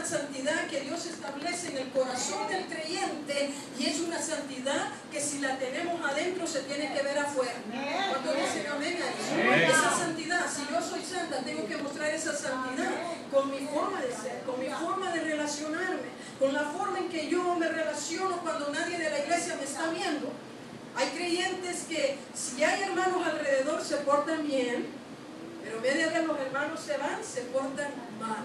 una santidad que Dios establece en el corazón del creyente, y es una santidad que si la tenemos adentro se tiene que ver afuera. ¿Cuánto dicen amén a eso? Esa santidad, si yo soy santa, tengo que mostrar esa santidad con mi forma de ser, con mi forma de relacionarme, con la forma en que yo me relaciono cuando nadie de la iglesia me está viendo. Hay creyentes que si hay hermanos alrededor se portan bien, pero media vez los hermanos se van, se portan mal.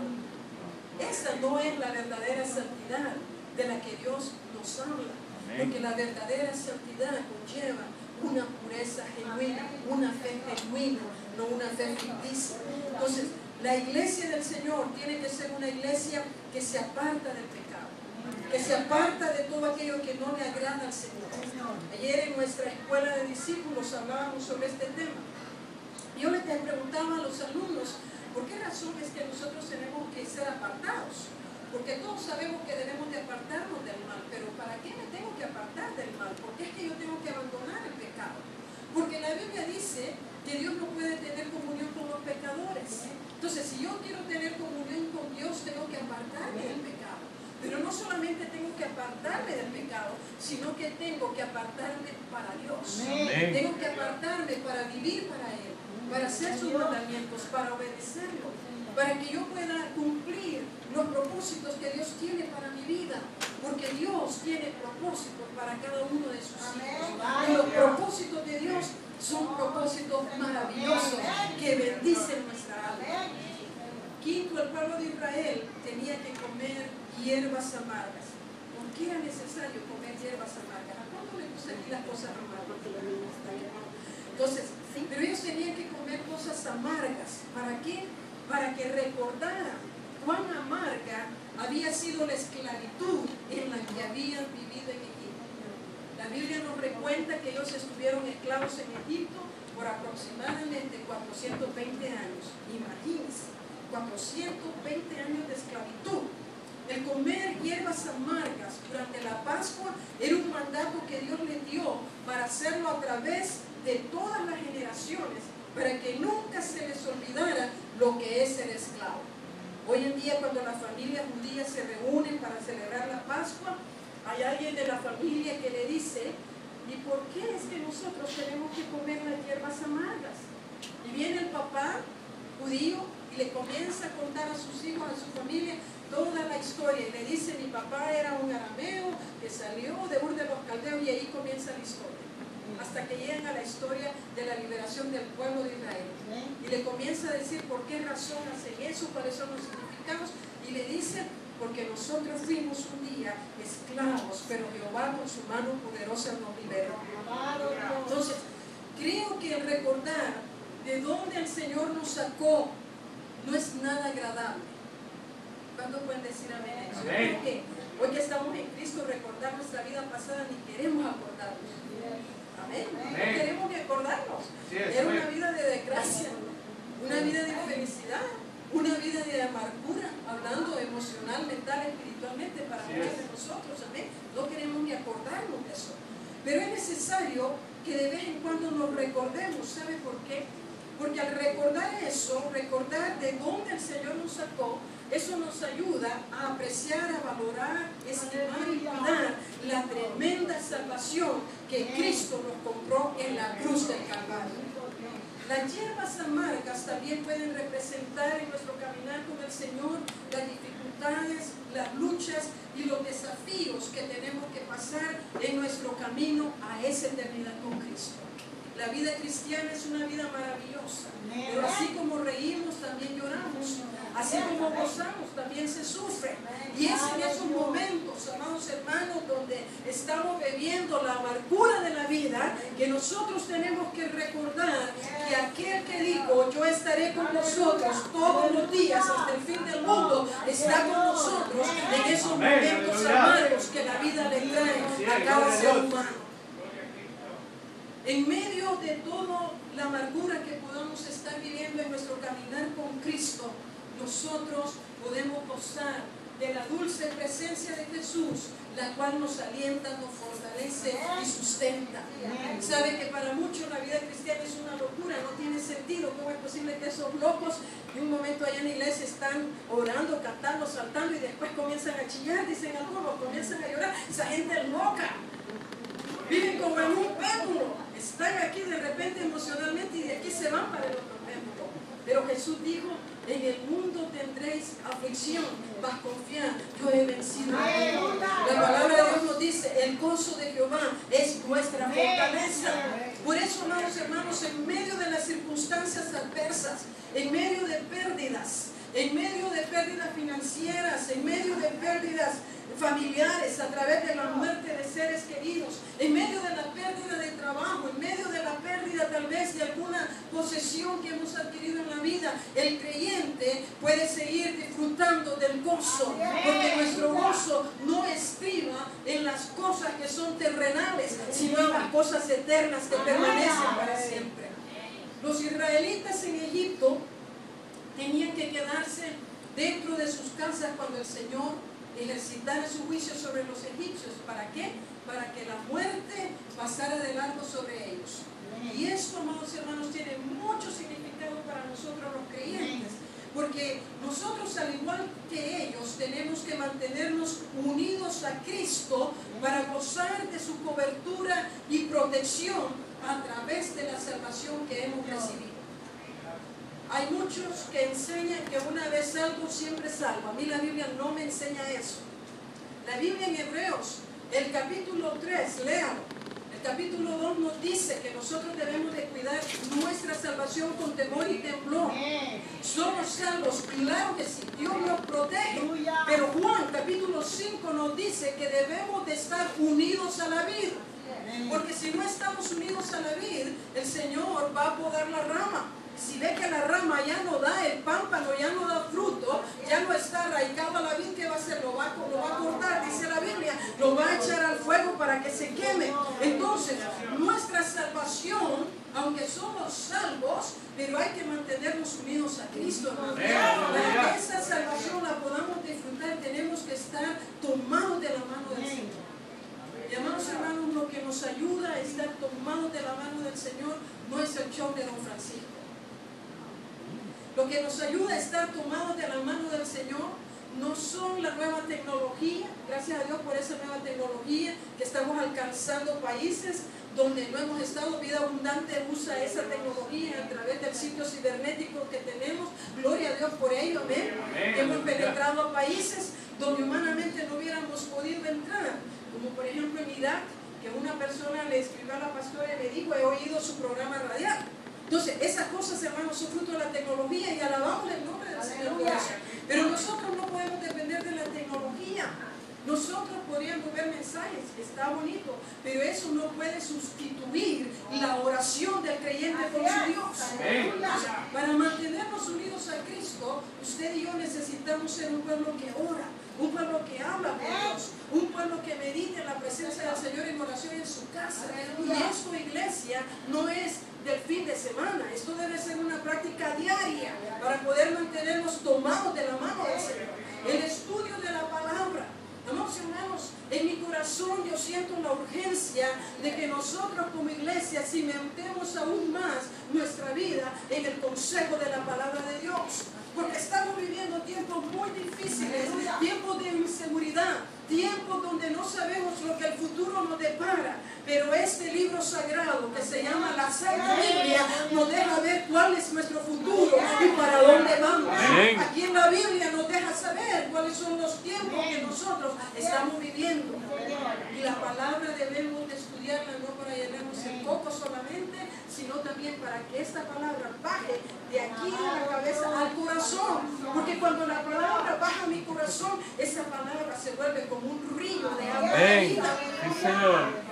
Esa no es la verdadera santidad de la que Dios nos habla, porque la verdadera santidad conlleva una pureza genuina, una fe genuina, no una fe ficticia. Entonces, la iglesia del Señor tiene que ser una iglesia que se aparta del pecado, que se aparta de todo aquello que no le agrada al Señor. Ayer en nuestra escuela de discípulos hablábamos sobre este tema. Yo les preguntaba a los alumnos, ¿por qué razón es que nosotros tenemos que ser apartados? Porque todos sabemos que debemos de apartarnos del mal, pero ¿para qué me tengo que apartar del mal? ¿Por qué es que yo tengo que abandonar el pecado? Porque la Biblia dice que Dios no puede tener comunión con los pecadores. Entonces, si yo quiero tener comunión con Dios, tengo que apartarme del pecado. Pero no solamente tengo que apartarme del pecado, sino que tengo que apartarme para Dios. Amén. Tengo que apartarme para vivir para Él, para hacer sus mandamientos, para obedecerlo, para que yo pueda cumplir los propósitos que Dios tiene para mi vida, porque Dios tiene propósitos para cada uno de sus hijos. Y los propósitos de Dios son propósitos maravillosos que bendicen nuestra alma. Quinto, el pueblo de Israel tenía que comer hierbas amargas. ¿Por qué era necesario comer hierbas amargas? ¿A cuánto le gustan aquí las cosas amargas? Entonces, pero ellos tenían que comer cosas amargas. ¿Para qué? Para que recordaran cuán amarga había sido la esclavitud en la que habían vivido en Egipto. La Biblia nos recuenta que ellos estuvieron esclavos en Egipto por aproximadamente 420 años. Imagínense, 420 años de esclavitud. El comer hierbas amargas durante la Pascua era un mandato que Dios les dio para hacerlo a través de todas las generaciones, para que nunca se les olvidara lo que es ser esclavo. Hoy en día, cuando las familias judías se reúnen para celebrar la Pascua, hay alguien de la familia que le dice: ¿y por qué es que nosotros tenemos que comer las hierbas amargas? Y viene el papá judío y le comienza a contar a sus hijos, a su familia, toda la historia, y le dice: mi papá era un arameo que salió de Ur de los Caldeos, y ahí comienza la historia, hasta que llegan a la historia de la liberación del pueblo de Israel. Y le comienza a decir por qué razón hacen eso, cuáles son los significados, y le dice: porque nosotros fuimos un día esclavos, pero Jehová con su mano poderosa nos liberó. Entonces, creo que el recordar de dónde el Señor nos sacó no es nada agradable. ¿Cuántos pueden decir amén? Yo creo que hoy que estamos en Cristo, recordar nuestra vida pasada ni queremos acordarnos. Amén. No queremos ni acordarnos. Era una vida de desgracia, una vida de infelicidad, una vida de amargura, hablando emocional, mental, espiritualmente para muchos de nosotros. Amén. No queremos ni acordarnos de eso. Pero es necesario que de vez en cuando nos recordemos. ¿Sabe por qué? Porque al recordar eso, recordar de dónde el Señor nos sacó, eso nos ayuda a apreciar, a valorar, estimar y cuidar la tremenda salvación que Cristo nos compró en la cruz del Calvario. Las hierbas amargas también pueden representar en nuestro caminar con el Señor las dificultades, las luchas y los desafíos que tenemos que pasar en nuestro camino a esa eternidad con Cristo. La vida cristiana es una vida maravillosa, pero así como reímos, también lloramos. Así como gozamos, también se sufre. Y es en esos momentos, amados hermanos, donde estamos bebiendo la amargura de la vida, que nosotros tenemos que recordar que aquel que dijo: yo estaré con vosotros todos los días hasta el fin del mundo, está con nosotros en esos momentos amargos que la vida le trae a cada ser humano. En medio de toda la amargura que podamos estar viviendo en nuestro caminar con Cristo, nosotros podemos gozar de la dulce presencia de Jesús, la cual nos alienta, nos fortalece y sustenta. Sabe que para muchos la vida cristiana es una locura, no tiene sentido. ¿Cómo es posible que esos locos de un momento allá en la iglesia están orando, cantando, saltando y después comienzan a chillar? Dicen algunos, comienzan a llorar. Esa gente es loca. Viven como en un péndulo. Están aquí de repente emocionalmente y de aquí se van para el otro péndulo. Pero Jesús dijo: en el mundo tendréis aflicción, mas confiad, yo he vencido. La palabra de Dios nos dice: el gozo de Jehová es nuestra fortaleza. Por eso, amados hermanos, en medio de las circunstancias adversas, en medio de pérdidas financieras, en medio de pérdidas familiares a través de la muerte de seres queridos, en medio de la pérdida de trabajo, en medio de la pérdida tal vez de alguna posesión que hemos adquirido en la vida, el creyente puede seguir disfrutando del gozo, porque nuestro gozo no estriba en las cosas que son terrenales, sino en las cosas eternas que permanecen para siempre. Los israelitas en Egipto tenían que quedarse dentro de sus casas cuando el Señor ejercitara su juicio sobre los egipcios. ¿Para qué? Para que la muerte pasara de largo sobre ellos. Y esto, amados hermanos, tiene mucho significado para nosotros los creyentes, porque nosotros, al igual que ellos, tenemos que mantenernos unidos a Cristo para gozar de su cobertura y protección a través de la salvación que hemos recibido. Hay muchos que enseñan que una vez salvo, siempre salvo. A mí la Biblia no me enseña eso. La Biblia en Hebreos, el capítulo 3, léalo. El capítulo 2 nos dice que nosotros debemos de cuidar nuestra salvación con temor y temblor. Somos salvos, claro que sí, Dios nos protege. Pero Juan, capítulo 5, nos dice que debemos de estar unidos a la vid. Porque si no estamos unidos a la vid, el Señor va a podar la rama. Si ve que la rama ya no da, el pámpano ya no da fruto, ya no está arraigado a la vid, ¿qué va a hacer? Lo va a cortar, dice la Biblia, lo va a echar al fuego para que se queme. Entonces, nuestra salvación, aunque somos salvos, pero hay que mantenernos unidos a Cristo, hermano. Para que esa salvación la podamos disfrutar, tenemos que estar tomados de la mano del Señor. Y amados hermanos, lo que nos ayuda a estar tomados de la mano del Señor no es el show de Don Francisco. Lo que nos ayuda a estar tomados de la mano del Señor no son la nueva tecnología. Gracias a Dios por esa nueva tecnología que estamos alcanzando países donde no hemos estado. Vida Abundante usa esa tecnología a través del sitio cibernético que tenemos. Gloria a Dios por ello, amén. Hemos penetrado a países donde humanamente no hubiéramos podido entrar, como por ejemplo en Irak, que una persona le escribió a la pastora y le dijo: he oído su programa radial. Entonces, esas cosas, hermanos, son fruto de la tecnología y alabamos el nombre del Señor por eso. Pero nosotros no podemos depender de la tecnología. Nosotros podríamos ver mensajes, está bonito, pero eso no puede sustituir la oración del creyente con su Dios. Para mantenernos unidos a Cristo, usted y yo necesitamos ser un pueblo que ora, un pueblo que habla con Dios, un pueblo que medite en la presencia del Señor en oración en su casa. Y esto, iglesia, no es del fin de semana, esto debe ser una práctica diaria para poder mantenernos tomados de la mano del Señor. El estudio de la palabra. Amados hermanos, en mi corazón yo siento la urgencia de que nosotros como iglesia cimentemos aún más nuestra vida en el consejo de la palabra de Dios. Porque estamos viviendo tiempos muy difíciles, tiempos de inseguridad, tiempos donde no sabemos lo que el futuro nos depara. Pero este libro sagrado que se llama la Santa Biblia nos deja ver cuál es nuestro futuro y para dónde vamos. Aquí en la Biblia nos deja saber cuáles son los tiempos que nosotros estamos viviendo. Y la palabra debemos de estudiarla no para llenarnos el coco solamente, sino también para que esta palabra baje de aquí de la cabeza al corazón. Porque cuando la palabra baja a mi corazón, esa palabra se vuelve como un río de agua de vida. Sí, Señor.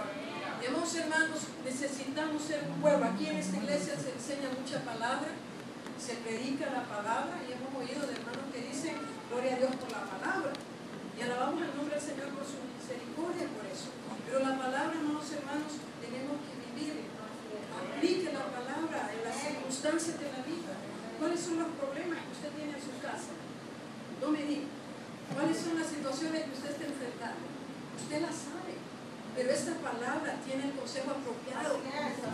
Hermanos, hermanos, necesitamos ser un pueblo. Aquí en esta iglesia se enseña mucha palabra, se predica la palabra y hemos oído de hermanos que dicen gloria a Dios por la palabra. Y alabamos el nombre del Señor por su misericordia por eso. Pero la palabra, hermanos, tenemos que vivir. Aplique la palabra en las circunstancias de la vida. ¿Cuáles son los problemas que usted tiene en su casa? No me diga. ¿Cuáles son las usted la sabe, pero esta palabra tiene el consejo apropiado.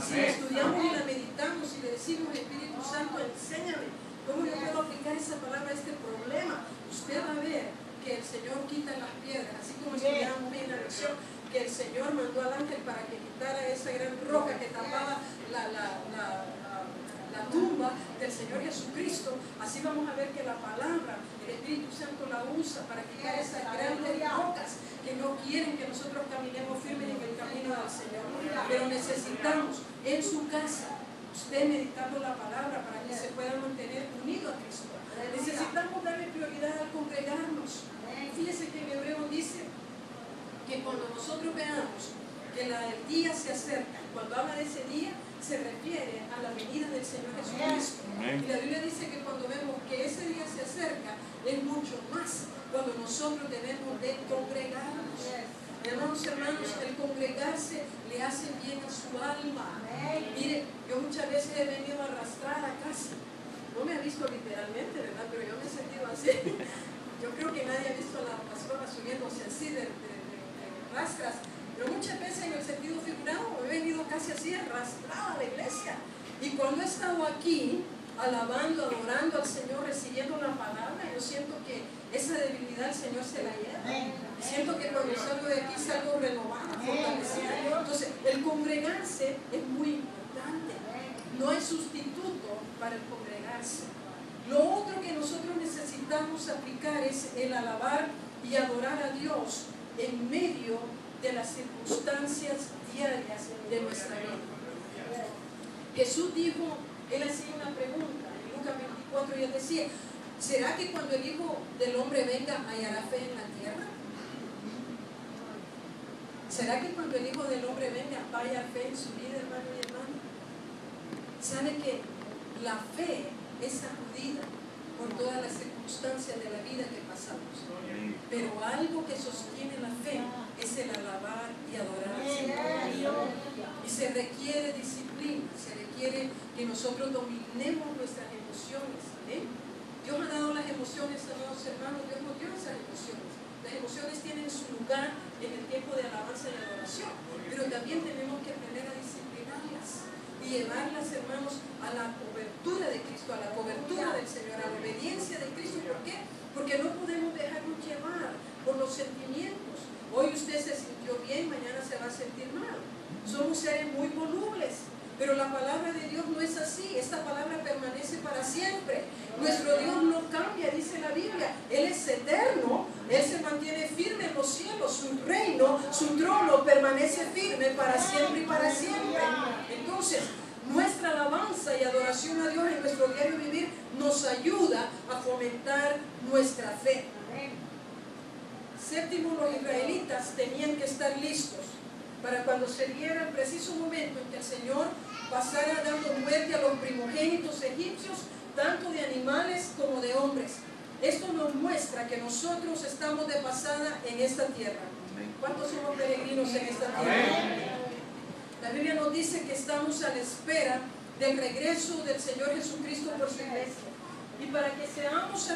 Si la estudiamos y la meditamos y le decimos, Espíritu Santo, enséñame cómo yo puedo aplicar esa palabra a este problema, usted va a ver que el Señor quita las piedras, así como estudiamos en la lección, que el Señor mandó al ángel para que quitara esa gran roca que tapaba la tumba del Señor Jesucristo. Así vamos a ver que la palabra, el Espíritu Santo la usa para quitar esas grandes rocas que no quieren que nosotros caminemos firmes en el camino del Señor. Pero necesitamos en su casa usted meditando la palabra para que se pueda mantener unido a Cristo. Necesitamos darle prioridad al congregarnos. Fíjese que en Hebreo dice que cuando nosotros veamos que el día se acerca, cuando habla de ese día, se refiere a la venida del Señor Jesucristo. Y la Biblia dice que cuando vemos que ese día se acerca, es mucho más cuando nosotros debemos de congregarnos. Hermanos, el congregarse le hace bien a su alma. Mire, yo muchas veces he venido arrastrada casi. No me ha visto literalmente, ¿verdad? Pero yo me he sentido así. Yo creo que nadie ha visto a la pastora subiéndose así de rastras. Pero muchas veces en el sentido figurado he venido casi así arrastrada a la iglesia. Y cuando he estado aquí, alabando, adorando al Señor, recibiendo la palabra, yo siento que esa debilidad el Señor se la lleva. Y siento que cuando salgo de aquí salgo renovada, fortalecida. Entonces, el congregarse es muy importante. No hay sustituto para el congregarse. Lo otro que nosotros necesitamos aplicar es el alabar y adorar a Dios en medio de las circunstancias diarias de nuestra vida. Jesús dijo, él hacía una pregunta en Lucas 24 y él decía, ¿será que cuando el Hijo del Hombre venga hallará fe en la tierra? ¿Será que cuando el Hijo del Hombre venga va a hallar fe en su vida, hermano y hermana? ¿Sabe que la fe es sacudida por todas las circunstancias de la vida que pasamos? Pero algo que sostiene la fe es el alabar y adorar al Señor. Y se requiere disciplina, se requiere que nosotros dominemos nuestras emociones. Dios ha dado las emociones, amados hermanos, Dios nos dio esas emociones. Las emociones tienen su lugar en el tiempo de alabanza y adoración, pero también tenemos que aprender a disciplinarlas y llevarlas, hermanos, a la cobertura de Cristo, a la cobertura del Señor, a la obediencia de Cristo. ¿Por qué? Porque no podemos dejarnos llevar por los sentimientos. Hoy usted se sintió bien, mañana se va a sentir mal. Somos seres muy volubles, pero la palabra de Dios no es así. Esta palabra permanece para siempre. Nuestro Dios no cambia, dice la Biblia. Él es eterno, Él se mantiene firme en los cielos. Su reino, su trono permanece firme para siempre y para siempre. Entonces, nuestra alabanza y adoración a Dios en nuestro diario vivir nos ayuda a fomentar nuestra fe. Séptimo, los israelitas tenían que estar listos para cuando se diera el preciso momento en que el Señor pasara dando muerte a los primogénitos egipcios, tanto de animales como de hombres. Esto nos muestra que nosotros estamos de pasada en esta tierra. ¿Cuántos somos peregrinos en esta tierra? La Biblia nos dice que estamos a la espera del regreso del Señor Jesucristo por su iglesia. Y para que seamos